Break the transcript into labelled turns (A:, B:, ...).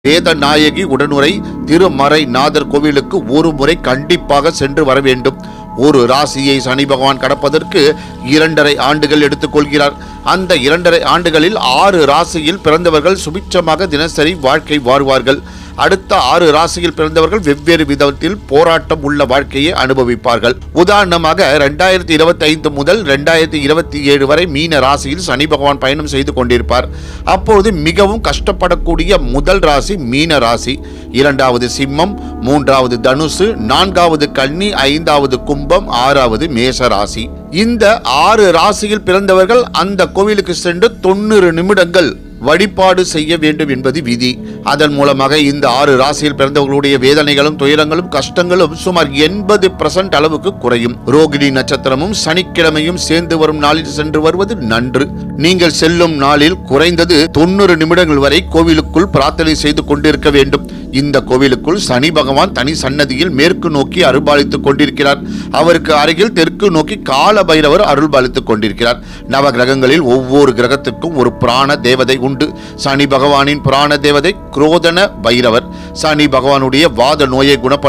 A: வேதநாயகி உடனுரை திருமறை நாதர் கோவிலுக்கு ஒரு முறை கண்டிப்பாக சென்று வர வேண்டும். ஒரு ராசியை சனி பகவான் கடப்பதற்கு 2.5 ஆண்டுகள் எடுத்துக்கொள்கிறார். அந்த 2.5 ஆண்டுகளில் 6 ராசியில் பிறந்தவர்கள் சுபிட்சமாக தினசரி வாழ்க்கை வாழ்வார்கள். அடுத்த 6 ராசியில் பிறந்தவர்கள் வெவ்வேறு விதத்தில் போராட்டம் உள்ள வாழ்க்கையை அனுபவிப்பார்கள். உதாரணமாக 2025 முதல் 2027 வரை மீன ராசியில் சனி பகவான் பயணம் செய்து கொண்டிருப்பார். அப்பொழுது மிகவும் கஷ்டப்படக்கூடிய முதல் ராசி மீன ராசி, 2வது சிம்மம், 3வது தனுசு, 4வது கன்னி, 5வது கும்பம், 6வது மேச ராசி. இந்த 6 ராசியில் பிறந்தவர்கள் அந்த கோவிலுக்கு சென்று 90 நிமிடங்கள் வழிபாடு செய்ய வேண்டும் என்பது விதி. அதன் மூலமாக இந்த 6 ராசியில் பிறந்தவர்களுடைய வேதனைகளும் துயரங்களும் கஷ்டங்களும் சுமார் 80% அளவுக்கு குறையும். ரோகிணி நட்சத்திரமும் சனிக்கிழமையும் சேர்ந்து வரும் நாளில் சென்று வருவது நன்று. நீங்கள் செல்லும் நாளில் குறைந்தது 90 நிமிடங்கள் வரை கோவிலுக்குள் பிரார்த்தனை செய்து கொண்டிருக்க வேண்டும். இந்த கோவிலுக்குள் சனி பகவான் தனி சன்னதியில் மேற்கு நோக்கி அருள்பாலித்துக் கொண்டிருக்கிறார். அவருக்கு அருகில் தெற்கு நோக்கி கால பைரவர் அருள்பாலித்துக் கொண்டிருக்கிறார். நவ கிரகங்களில் ஒவ்வொரு கிரகத்துக்கும் ஒரு புராண தேவதை உண்டு. சனி பகவானின் புராண தேவதை குரோதன பைரவர். சனி பகவானுடைய வாத நோயை குணப்படுத்த